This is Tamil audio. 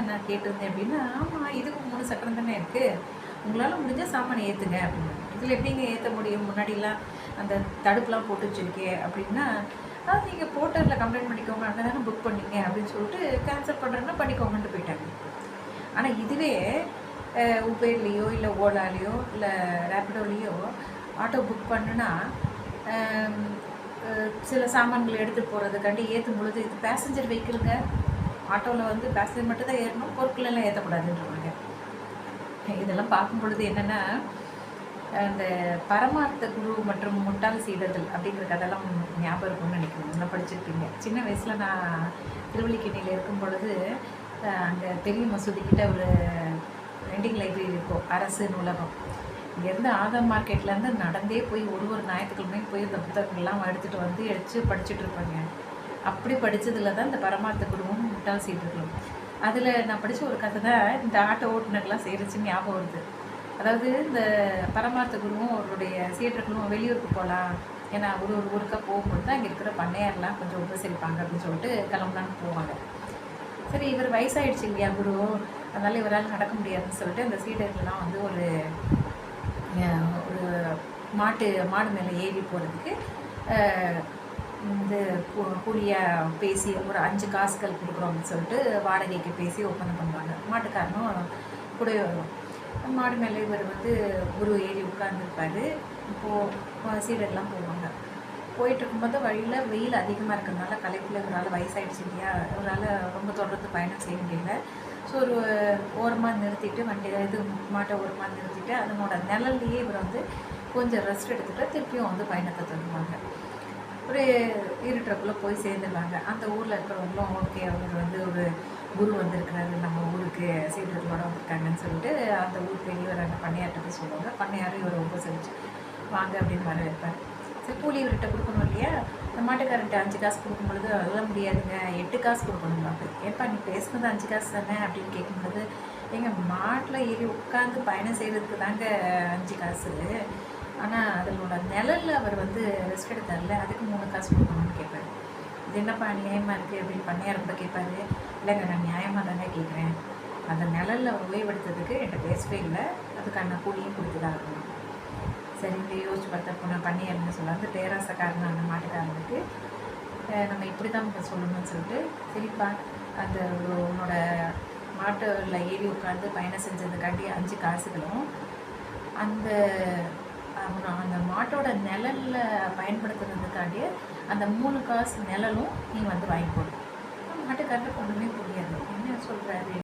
நான் கேட்டிருந்தேன் அப்படின்னா, ஆமாம் இதுக்கு 3 சக்கரம் தானே இருக்குது, உங்களால் முடிஞ்சால் சாமானை ஏற்றுங்க அப்படின்னு. இதில் எப்படிங்க ஏற்ற முடியும், முன்னாடிலாம் அந்த தடுப்புலாம் போட்டு வச்சுருக்கே அப்படின்னா, நீங்கள் போர்ட்டலில் கம்ப்ளைண்ட் பண்ணிக்கோங்க, அங்கே தானே புக் பண்ணீங்க அப்படின்னு சொல்லிட்டு கேன்சல் பண்ணுறேன்னா பண்ணிக்கோங்கன்ட்டு போயிட்டாங்க. ஆனால் இதுவே உபேர்லேயோ இல்லை ஓலாலேயோ இல்லை ரேப்பிடோலேயோ ஆட்டோ புக் பண்ணுனா சில சாமான்களை எடுத்துகிட்டு போகிறதுக்காண்டி ஏற்றும் பொழுது இது பேசஞ்சர் வெஹிக்கிளுங்க, ஆட்டோவில் வந்து பேசஞ்சர் மட்டும் தான் ஏறணும், பொருட்களெல்லாம் ஏற்றக்கூடாதுன்றவாங்க. இதெல்லாம் பார்க்கும் பொழுது என்னென்னா, அந்த பரமார்த்த குரு மற்றும் முட்டாள் சீடர்கள் அப்படிங்கிற கதையெல்லாம் ஞாபகம் இருக்கும்னு நினைக்கிறேன். நல்லா படிச்சிருப்பீங்க. சின்ன வயசில் நான் திருவள்ளிக்கேணியில் இருக்கும் பொழுது அங்கே பெரிய மசூதிக்கிட்ட ஒரு ரெண்டிங் லைப்ரரி இருக்கும், அரசு நூலகம். இங்கேருந்து ஆதம் மார்க்கெட்லேருந்து நடந்தே போய் ஒரு ஞாயிற்றுக்கிழமையும் போய் இந்த புத்தகங்கள்லாம் எடுத்துகிட்டு வந்து படிச்சுட்டு இருப்பாங்க. அப்படி படித்ததில் தான் இந்த பரமார்த்த குருவும் முட்டாள் சீடர்களும். அதில் நான் படித்த ஒரு கதை தான் இந்த ஆட்டோ ஓட்டுநர்லாம் செய்கிறச்சுன்னு ஞாபகம் வருது. அதாவது இந்த பரமார்த்த குருவும் அவருடைய சீடர்களும் வெளியூருக்கு போகலாம், ஏன்னா ஒரு ஊருக்காக போகும்போது தான் அங்கே இருக்கிற பண்ணையாரெலாம் கொஞ்சம் உபசரிப்பாங்க அப்படின்னு சொல்லிட்டு கிளம்பலான்னு போவாங்க. சரி, இவர் வயசாகிடுச்சு இல்லையா குரு, அதனால் இவரால் நடக்க முடியாதுன்னு சொல்லிட்டு அந்த சீடர்கள்லாம் வந்து ஒரு மாடு மேலே ஏறி போகிறதுக்கு இந்த கூலியாக பேசி ஒரு 5 காசுகள் கொடுக்குறோம் அப்படின்னு சொல்லிட்டு வாடகைக்கு பேசி ஒப்பந்தம் பண்ணுவாங்க. மாட்டுக்காரனும் கூட வரும். மாடு மேலே இவர் வந்து குரு ஏறி உட்கார்ந்துருப்பார். இப்போது சீடர்லாம் போவாங்க. போயிட்டு இருக்கும்போது வழியில் வெயில் அதிகமாக இருக்கிறதுனால களைப்பில் இவரால் வயசாகிடுச்சு இல்லையா, இவரால் ரொம்ப தொடர்ந்து பயணம் செய்ய முடியல. ஸோ ஒரு ஓரமாக நிறுத்திட்டு மாட்டை ஓரமாக நிறுத்திட்டு அதனோட நிழல்லையே இவர் வந்து கொஞ்சம் ரெஸ்ட் எடுத்துகிட்டு திருப்பியும் வந்து பயணத்தை தொடங்குவாங்க. ஒரு இருட்டுறக்குள்ளே போய் சேர்ந்துடுவாங்க. அந்த ஊரில் இருக்கிறவங்களும் ஓகே, அவர் வந்து ஒரு குரு வந்திருக்கிறாரு நம்ம ஊருக்கு, சீடர்களோட வந்திருக்காங்கன்னு சொல்லிட்டு அந்த ஊர் பெரியவர் அந்த பண்ணையார்கிட்ட போய் சொல்லுவாங்க. பண்ணையாரும் இவரை உபசரிச்சு வாங்க அப்படின்னு வரவேற்பார். சரி, கூலி இவர்கிட்ட கொடுக்கணும் இல்லையா, இந்த மாட்டுக்காரர்கிட்ட 5 காசு கொடுக்கும் பொழுது அதெல்லாம் முடியாதுங்க, 8 காசு கொடுக்கணும்பாங்க. ஏப்பா நீ பேசுனது 5 காசு தானே அப்படின்னு கேட்கும்போது, எங்கள் மாட்டில் ஏறி உட்காந்து பயணம் செய்கிறதுக்கு தாங்க 5 காசு, ஆனால் அதனோட நிழலில் அவர் வந்து ரெஸ்ட் எடுத்தார்ல, அதுக்கு 3 காசு கொடுக்கணும்னு கேட்பார். இது என்னப்பா நியாயமாக இருக்குது அப்படின்னு பண்ணையார் கூட கேட்பார். இல்லைங்க, நான் நியாயமாக தாங்க கேட்குறேன், அந்த நிழலில் அவர் ஓய்வெடுத்ததுக்கு என்கிட்ட பேசவே இல்லை, அதுக்கான கூலியும் கொடுத்து தான் இருக்கணும். சரிங்க, யோசிச்சு பார்த்தா போனால் பண்ணையார்னு சொல்லுவாங்க. அந்த பேராசக்காரன் அந்த மாட்டுக்காரனுக்கு நம்ம இப்படி தான் சொல்லணும்னு சொல்லிட்டு, சரிப்பா அந்த உன்னோட மாட்டில் ஏறி உட்காந்து பயணம் செஞ்சதுக்காண்டி 5 காசுகளும் அந்த அந்த மாட்டோட நிழலில் பயன்படுத்துறதுக்காண்டிய அந்த 3 காசு நிழலும் நீ வந்து வாங்கி போடு. மாட்டுக்காரருக்கு ஒன்றுமே புரியாது, என்ன சொல்கிறாரு.